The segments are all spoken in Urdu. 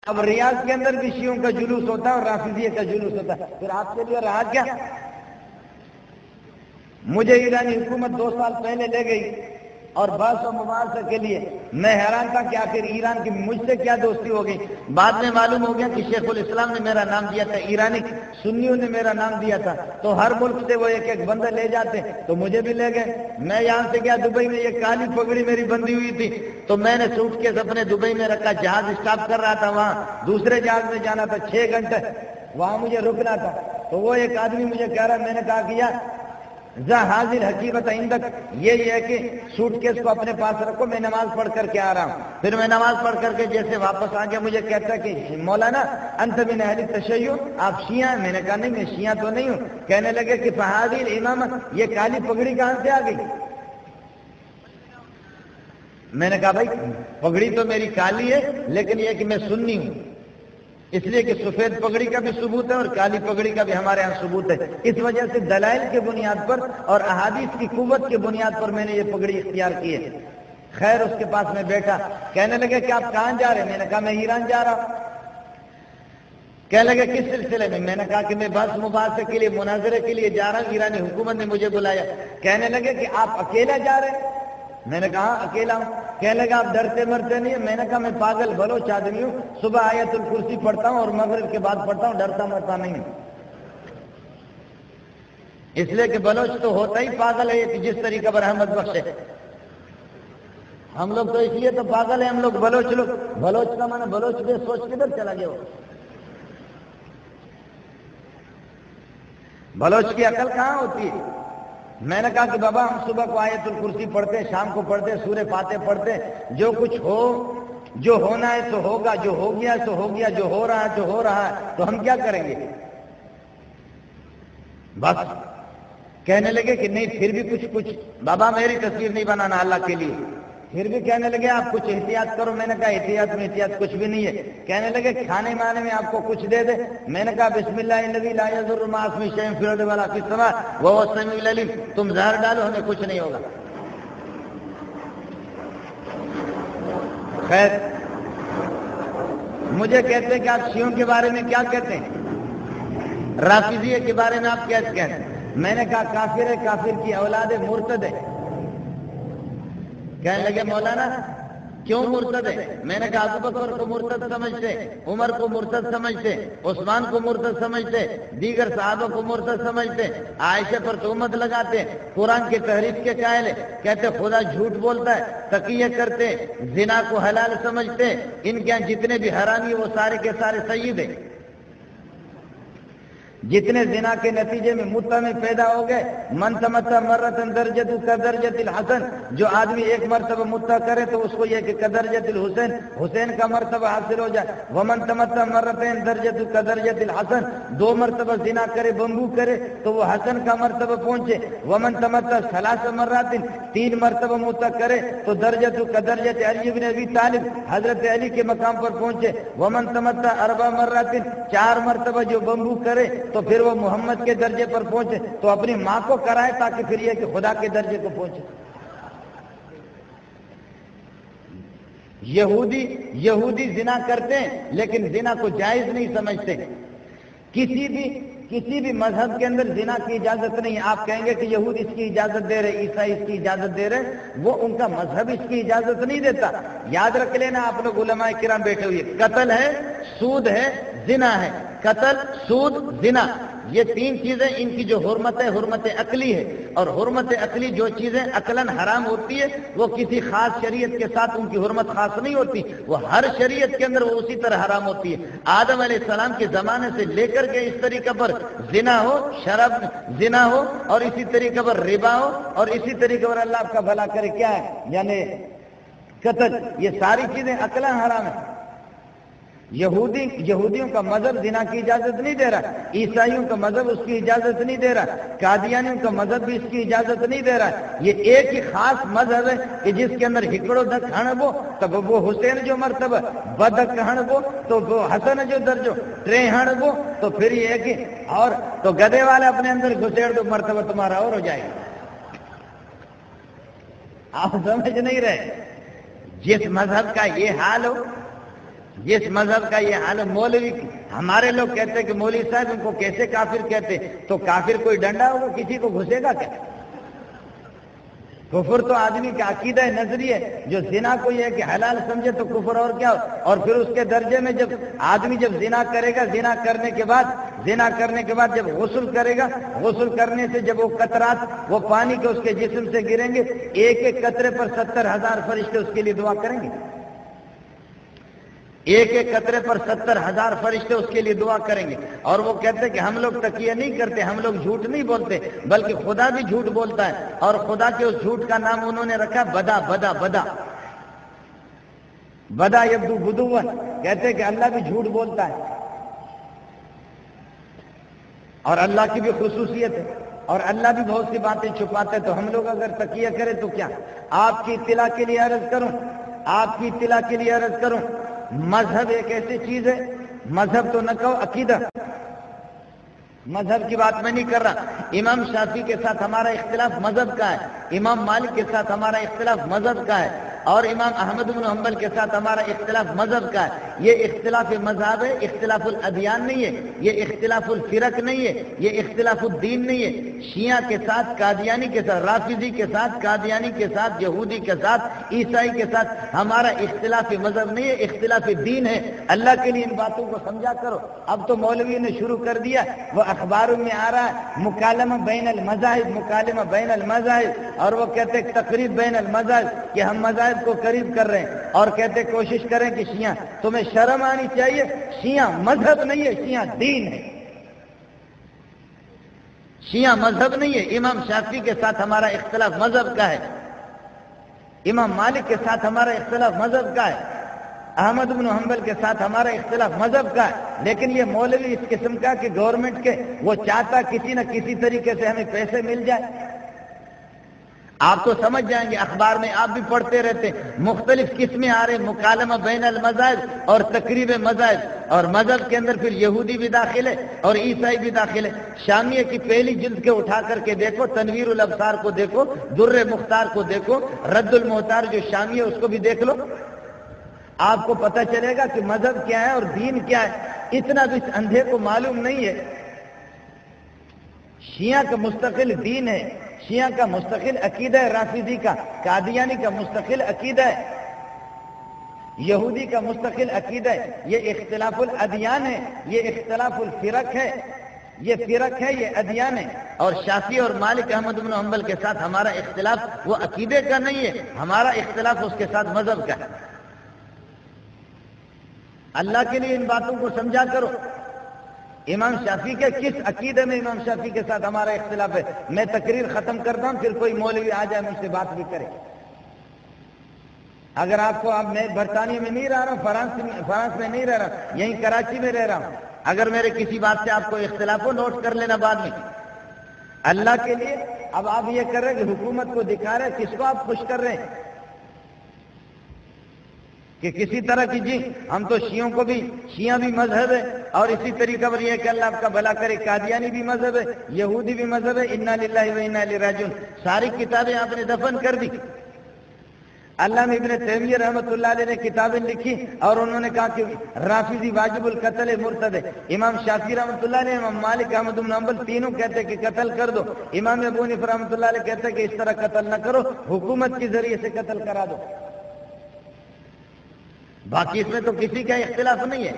اب ریاض کے اندر بھی شیعوں کا جلوس ہوتا ہے اور رافضیہ کا جلوس ہوتا ہے، پھر آپ کے لیے رہا کیا؟ مجھے ایرانی حکومت 2 سال پہلے لے گئی اور بحث و مباحثہ کے لیے، میں حیران تھا کہ آخر ایران کی مجھ سے کیا دوستی ہو گئی۔ بعد میں معلوم ہو گیا کہ شیخ الاسلام نے میرا نام دیا تھا، ایرانی سنیوں نے میرا نام دیا تھا، تو ہر ملک سے وہ ایک ایک بندہ لے جاتے، تو مجھے بھی لے گئے۔ میں یہاں سے گیا دبئی میں، یہ کالی پگڑی میری بندھی ہوئی تھی، تو میں نے سوٹ کیس اپنے دبئی میں رکھا، جہاز اسٹاپ کر رہا تھا، وہاں دوسرے جہاز میں جانا تھا، 6 گھنٹے وہاں مجھے رکنا تھا۔ تو وہ ایک آدمی مجھے کہہ رہا، میں نے کہا کہ یار ذا حاضر حقیقت عندک، یہ ہے کہ سوٹ کیس کو اپنے پاس رکھو، میں نماز پڑھ کر کے آ رہا ہوں۔ پھر میں نماز پڑھ کر کے جیسے واپس آ گیا، مجھے کہتا کہ مولانا انت من اہل التشیع، آپ شیعہ ہیں؟ میں نے کہا نہیں، میں شیعہ تو نہیں ہوں۔ کہنے لگے کہ فہذه الامامہ، یہ کالی پگڑی کہاں سے آ گئی؟ میں نے کہا بھائی پگڑی تو میری کالی ہے، لیکن یہ کہ میں سنی ہوں، اس لیے کہ سفید پگڑی کا بھی ثبوت ہے اور کالی پگڑی کا بھی ہمارے ہاں ثبوت ہے۔ اس وجہ سے دلائل کے بنیاد پر اور احادیث کی قوت کے بنیاد پر میں نے یہ پگڑی اختیار کی ہے۔ خیر اس کے پاس میں بیٹھا، کہنے لگے کہ آپ کہاں جا رہے ہیں؟ میں نے کہا میں ایران جا رہا ہوں۔ کہنے لگے کس سلسلے میں؟ میں نے کہا کہ میں بحث مباحثے کے لیے، مناظرے کے لیے جا رہا ہوں، ایرانی حکومت نے مجھے بلایا۔ کہنے لگے کہ آپ اکیلا جا رہے ہیں؟ میں نے کہا اکیلا ہوں۔ کہنے لگا آپ ڈرتے مرتے نہیں ہیں؟ میں نے کہا میں پاگل بلوچ آدمی ہوں، صبح آیت الکرسی پڑھتا ہوں اور مغرب کے بعد پڑھتا ہوں، ڈرتا مرتا نہیں ہوں۔ اس لیے کہ بلوچ تو ہوتا ہی پاگل ہے کہ جس طریقے پر احمد بخش ہے۔ ہم لوگ تو اس لیے تو پاگل ہیں، ہم لوگ بلوچ لوگ، بلوچ کا معنی بلوچ بے سوچ کدھر چلا گیا؟ بلوچ کی عقل کہاں ہوتی ہے؟ میں نے کہا کہ بابا ہم صبح کو آیت الکرسی پڑھتے، شام کو پڑھتے، سورہ فاتحہ پڑھتے، جو کچھ ہو، جو ہونا ہے تو ہوگا، جو ہو گیا تو ہو گیا، جو ہو رہا ہے تو ہو رہا ہے، تو ہم کیا کریں گے؟ بس کہنے لگے کہ نہیں پھر بھی کچھ بابا میری تصویر نہیں بنانا اللہ کے لیے۔ پھر بھی کہنے لگے آپ کچھ احتیاط کرو۔ میں نے کہا احتیاط میں احتیاط کچھ بھی نہیں ہے۔ کہنے لگے کھانے مانے میں آپ کو کچھ دے دے؟ میں نے کہا بسم اللہ الذی لا یضر مع اسمہ شیء فی الارض ولا فی السماء وهو السمیع العلیم، تم زہر ڈالو ہمیں کچھ نہیں ہوگا۔ خیر مجھے کہتے کہ آپ شیعوں کے بارے میں کیا کہتے ہیں، رافضیہ کے بارے میں آپ کیا کہتے ہیں؟ میں نے کہا کافر ہے، کافر کی اولاد ہے، مرتد ہے۔ کہنے لگے مولانا کیوں مرتد ہے؟ میں نے کہا ابو بکر کو مرتد سمجھتے، عمر کو مرتد سمجھتے، عثمان کو مرتد سمجھتے، دیگر صحابہ کو مرتد سمجھتے، عائشہ پر تہمت لگاتے، قرآن کی تحریف کے قائل ہے، کہتے خدا جھوٹ بولتا ہے، تقیہ کرتے، زنا کو حلال سمجھتے، ان کے یہاں جتنے بھی حرامی وہ سارے کے سارے سید ہیں۔ جتنے زنا کے نتیجے میں متع میں پیدا ہو گئے، من تمتع مرتن درجت کدرجت الحسن، جو آدمی ایک مرتبہ متع کرے تو اس کو یہ کہ کدرجت الحسین، حسین کا مرتبہ حاصل ہو جائے۔ ومن تمتع مرتين درجت کدرجت الحسن، 2 مرتبہ زنا کرے، بمبو کرے تو وہ حسن کا مرتبہ پہنچے۔ ومن تمتع 3 مرات، 3 مرتبہ متع کرے تو درجت کدرجت علی بن ابی طالب، حضرت علی کے مقام پر پہنچے۔ ومن تمتع 4 مرات، 4 مرتبہ جو بمبو کرے تو پھر وہ محمد کے درجے پر پہنچے، تو اپنی ماں کو کرائے تاکہ پھر یہ کہ خدا کے درجے کو پہنچے۔ یہودی زنا کرتے ہیں لیکن زنا کو جائز نہیں سمجھتے۔ کسی بھی مذہب کے اندر زنا کی اجازت نہیں ہے۔ آپ کہیں گے کہ یہود اس کی اجازت دے رہے، عیسائی اس کی اجازت دے رہے، وہ ان کا مذہب اس کی اجازت نہیں دیتا۔ یاد رکھ لینا آپ لوگ علماء کرام بیٹھے ہوئے، قتل ہے، سود ہے، زنا ہے۔ قتل، سود، زنا، یہ 3 چیزیں ان کی جو حرمت ہے، حرمت عقلی ہے، اور حرمت عقلی جو چیزیں عقلاً حرام ہوتی ہے وہ کسی خاص شریعت کے ساتھ ان کی حرمت خاص نہیں ہوتی، وہ ہر شریعت کے اندر وہ اسی طرح حرام ہوتی ہے۔ آدم علیہ السلام کے زمانے سے لے کر کے اس طریقے پر زنا ہو، شراب زنا ہو، اور اسی طریقے پر ربا ہو، اور اسی طریقے پر اللہ آپ کا بھلا کرے کیا ہے یعنی قتل، یہ ساری چیزیں عقلاً حرام ہیں۔ یہودیوں کا مذہب زنا کی اجازت نہیں دے رہا، عیسائیوں کا مذہب اس کی اجازت نہیں دے رہا، قادیانیوں کا مذہب بھی اس کی اجازت نہیں دے رہا۔ یہ ایک ہی خاص مذہب ہے کہ جس کے اندر ہکڑو دک ہنبو تب وہ حسین جو مرتبہ، بدک ہنبو تو وہ حسن جو درجو، ٹرے ہنبو تو پھر یہ ہے کہ اور تو گدے والے اپنے اندر گھسیڑ دو مرتبہ تمہارا اور ہو جائے گا۔ آپ سمجھ نہیں رہے، جس مذہب کا یہ حال ہو، جس مذہب کا یہ حال ہے، مولوی ہمارے لوگ کہتے ہیں کہ مولوی صاحب ان کو کیسے کافر کہتے، تو کافر کوئی ڈنڈا ہوگا کسی کو گھسے گا کیا؟ کفر تو آدمی کا عقیدہ نظری ہے، جو زنا کو یہ ہے کہ حلال سمجھے تو کفر اور کیا ہو۔ اور پھر اس کے درجے میں جب آدمی جب زنا کرے گا، زنا کرنے کے بعد جب غسل کرے گا، غسل کرنے سے جب وہ قطرات وہ پانی کے اس کے جسم سے گریں گے، ایک ایک قطرے پر 70,000 فرشتے اس کے لیے دعا کریں گے، ایک ایک قطرے پر 70,000 فرشتے اس کے لیے دعا کریں گے۔ اور وہ کہتے ہیں کہ ہم لوگ تقیہ نہیں کرتے، ہم لوگ جھوٹ نہیں بولتے، بلکہ خدا بھی جھوٹ بولتا ہے، اور خدا کے اس جھوٹ کا نام انہوں نے رکھا بدا بدا بدا بدا یبدو بدون، کہتے ہیں کہ اللہ بھی جھوٹ بولتا ہے، اور اللہ کی بھی خصوصیت ہے، اور اللہ بھی بہت سی باتیں چھپاتے ہیں۔ تو ہم لوگ اگر تقیہ کریں تو کیا؟ آپ کی اطلاع کے لیے عرض کروں، مذہب ایک ایسی چیز ہے، مذہب تو نہ کہو، عقیدہ، مذہب کی بات میں نہیں کر رہا۔ امام شافعی کے ساتھ ہمارا اختلاف مذہب کا ہے، امام مالک کے ساتھ ہمارا اختلاف مذہب کا ہے، اور امام احمد بن حنبل کے ساتھ ہمارا اختلاف مذہب کا ہے۔ یہ اختلاف مذہب ہے، اختلاف الادیان نہیں ہے، یہ اختلاف الفرق نہیں ہے، یہ اختلاف الدین نہیں ہے۔ شیعہ کے ساتھ، قادیانی کے ساتھ، رافضی کے ساتھ، قادیانی کے ساتھ، یہودی کے ساتھ، عیسائی کے ساتھ ہمارا اختلاف مذہب نہیں ہے، اختلاف دین ہے۔ اللہ کے لیے ان باتوں کو سمجھا کرو۔ اب تو مولوی نے شروع کر دیا، وہ اخباروں میں آ رہا ہے مکالمہ بین المذاہب، اور وہ کہتے ہیں تقریب بین المذاہب، کہ ہم مذاہب کو قریب کر رہے ہیں، اور کہتے کوشش کریں کہ شیعہ، تمہیں شرم آنی چاہیے، شیعہ مذہب نہیں ہے، شیعہ دین ہے، شیعہ مذہب نہیں ہے۔ امام شافعی کے ساتھ ہمارا اختلاف مذہب کا ہے، امام مالک کے ساتھ ہمارا اختلاف مذہب کا ہے، احمد بن حنبل کے ساتھ ہمارا اختلاف مذہب کا ہے۔ لیکن یہ مولوی اس قسم کا کہ گورنمنٹ کے وہ چاہتا کسی نہ کسی طریقے سے ہمیں پیسے مل جائے۔ آپ تو سمجھ جائیں گے، اخبار میں آپ بھی پڑھتے رہتے ہیں، مختلف قسمیں آ رہے، مکالمہ بین المذاہب اور تقریب مذاہب، اور مذہب کے اندر پھر یہودی بھی داخل ہے اور عیسائی بھی داخل ہے۔ شامیہ کی پہلی جلد کے اٹھا کر کے دیکھو، تنویر الابصار کو دیکھو، در مختار کو دیکھو، رد المحتار جو شامیہ اس کو بھی دیکھ لو، آپ کو پتہ چلے گا کہ مذہب کیا ہے اور دین کیا ہے۔ اتنا بھی اس اندھے کو معلوم نہیں ہے۔ شیعہ کا مستقل دین ہے، شیعہ کا مستقل عقیدہ ہے، رافضی کا، قادیانی کا مستقل عقیدہ ہے، یہودی کا مستقل عقیدہ ہے۔ یہ اختلاف الادیان ہے، یہ اختلاف الفرق ہے، یہ فرق ہے، یہ ادیان ہے۔ اور شافعی اور مالک احمد بن حنبل کے ساتھ ہمارا اختلاف وہ عقیدے کا نہیں ہے، ہمارا اختلاف اس کے ساتھ مذہب کا ہے۔ اللہ کے لیے ان باتوں کو سمجھا کرو۔ امام شافعی کے کس عقیدے میں امام شافعی کے ساتھ ہمارا اختلاف ہے؟ میں تقریر ختم کرتا ہوں، پھر کوئی مولوی آ جائے مجھ سے بات بھی کرے۔ اگر آپ کو، اب میں برطانیہ میں نہیں رہ رہا ہوں، فرانس میں نہیں رہ رہا ہوں، یہیں کراچی میں رہ رہا ہوں، اگر میرے کسی بات سے آپ کو اختلاف ہو، نوٹ کر لینا بعد میں۔ اللہ کے لیے اب آپ یہ کر رہے ہیں کہ حکومت کو دکھا رہے ہیں، کس کو آپ خوش کر رہے ہیں کہ کسی طرح کی جی ہم تو شیعوں کو بھی، شیعہ بھی مذہب ہے، اور اسی طریقہ پر یہ ہے کہ اللہ آپ کا بھلا کرے، قادیانی بھی مذہب ہے، یہودی بھی مذہب ہے، انا للہ و انا الیہ راجعون۔ ساری کتابیں آپ نے دفن کر دی۔ علامہ ابن تیمیہ رحمۃ اللہ علیہ نے کتابیں لکھی، اور انہوں نے کہا کہ رافضی واجب القتل مرتد ہے۔ امام شافعی رحمۃ اللہ علیہ، امام مالک، احمد بن حنبل تینوں کہتے ہیں کہ قتل کر دو۔ امام ابو حنیفہ رحمۃ اللہ علیہ کہتے ہیں کہ اس طرح قتل نہ کرو، حکومت کے ذریعے سے قتل کرا دو۔ باقی اس میں تو کسی کا اختلاف نہیں ہے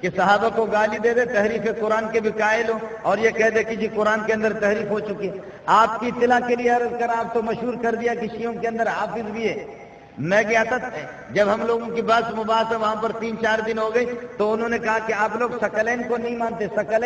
کہ صحابہ کو گالی دے دے، تحریف قرآن کے بھی قائل ہو، اور یہ کہہ دے کہ جی قرآن کے اندر تحریف ہو چکی ہے۔ آپ کی اطلاع کے لیے عرض کر، آپ تو مشہور کر دیا کہ شیعوں کے اندر حافظ بھی ہے۔ میں گیا تھا، جب ہم لوگوں کی بات مباحثہ وہاں پر 3-4 دن ہو گئی، تو انہوں نے کہا کہ آپ لوگ ثقلین کو نہیں مانتے۔ ثقل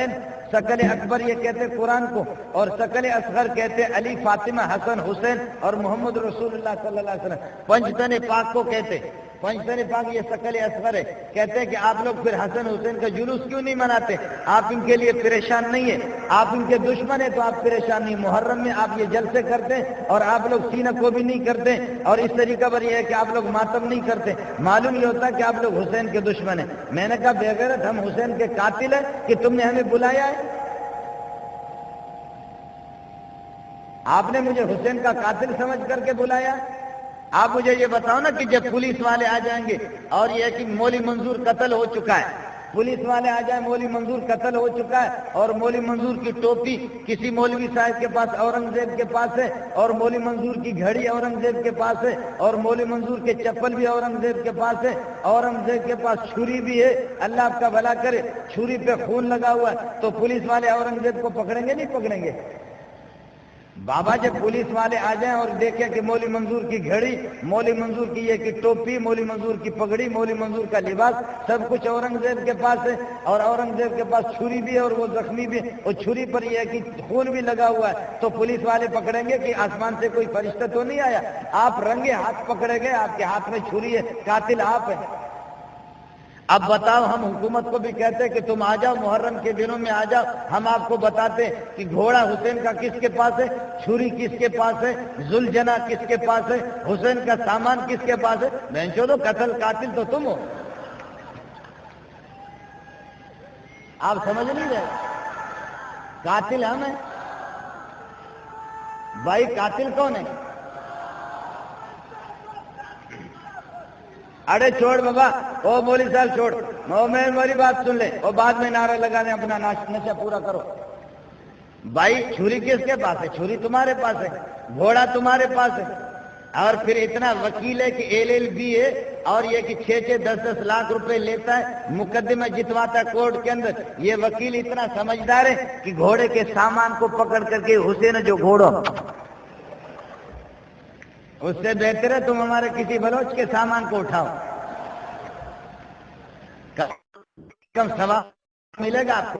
اکبر یہ کہتے قرآن کو، اور ثقل اصغر کہتے علی، فاطمہ، حسن، حسین اور محمد رسول اللہ صلی اللہ علیہ وسلم۔ پنجتن پاک کو کہتے، پنجتن پاک یہ ثقل اصغر ہے۔ کہتے ہیں کہ آپ لوگ پھر حسن حسین کا جلوس کیوں نہیں مناتے؟ آپ ان کے لیے پریشان نہیں ہے، آپ ان کے دشمن ہیں تو آپ پریشان نہیں۔ محرم میں آپ یہ جلسے کرتے ہیں اور آپ لوگ سینہ کو بھی نہیں کرتے، اور اس طریقہ پر یہ ہے کہ آپ لوگ ماتم نہیں کرتے۔ معلوم یہ ہوتا ہے کہ آپ لوگ حسین کے دشمن ہیں۔ میں نے کہا بے غیرت، ہم حسین کے قاتل ہیں کہ تم نے ہمیں بلایا ہے؟ آپ نے مجھے حسین کا قاتل سمجھ کر کے بلایا؟ آپ مجھے یہ بتاؤ نا کہ جب پولیس والے آ جائیں گے اور یہ کہ مولوی منظور قتل ہو چکا ہے، پولیس والے آ جائیں مولوی منظور قتل ہو چکا ہے اور مولوی منظور کی ٹوپی کسی مولوی صاحب کے پاس اورنگزیب کے پاس ہے، اور مولوی منظور کی گھڑی اورنگزیب کے پاس ہے، اور مولوی منظور کے چپل بھی اورنگزیب کے پاس ہے، اورنگزیب کے پاس چھری بھی ہے، اللہ آپ کا بھلا کرے چھری پہ خون لگا ہوا ہے، تو پولیس والے اورنگزیب کو پکڑیں گے نہیں پکڑیں گے؟ بابا جب پولیس والے آ جائیں اور دیکھیں کہ مولوی منظور کی گھڑی، مولوی منظور کی یہ کہ ٹوپی، مولوی منظور کی پگڑی، مولوی منظور کا لباس سب کچھ اورنگزیب کے پاس ہے، اور اورنگزیب کے پاس چھری بھی ہے اور وہ زخمی بھی ہے، اور چھری پر یہ کہ خون بھی لگا ہوا ہے، تو پولیس والے پکڑیں گے کہ آسمان سے کوئی فرشتہ تو نہیں آیا؟ آپ رنگے ہاتھ پکڑے گئے، آپ کے ہاتھ میں چھری ہے، قاتل آپ ہیں۔ اب بتاؤ، ہم حکومت کو بھی کہتے کہ تم آ جاؤ محرم کے دنوں میں آ جاؤ، ہم آپ کو بتاتے کہ گھوڑا حسین کا کس کے پاس ہے، چھری کس کے پاس ہے، ذوالجناح کس کے پاس ہے، حسین کا سامان کس کے پاس ہے؟ بہنچودو قتل قاتل تو تم ہو۔ آپ سمجھ نہیں رہے، قاتل ہم ہیں بھائی، قاتل کون ہے؟ ارے چھوڑ بابا، او مولوی صاحب چھوڑ، میں میری بات سن لے، اور بعد میں نعرہ لگا دیں اپنا نشہ پورا کرو۔ بھائی چھری کس کے پاس ہے؟ چھری تمہارے پاس ہے، گھوڑا تمہارے پاس ہے، اور پھر اتنا وکیل ہے کہ LLB ہے، اور یہ کہ 6-6 10-10 لاکھ روپے لیتا ہے، مقدمہ جتواتا ہے کورٹ کے اندر۔ یہ وکیل اتنا سمجھدار ہے کہ گھوڑے کے سامان کو پکڑ کر کے حسین جو گھوڑا، اس سے بہتر ہے تم ہمارے کسی بلوچ کے سامان کو اٹھاؤ، کم ثواب ملے گا آپ کو۔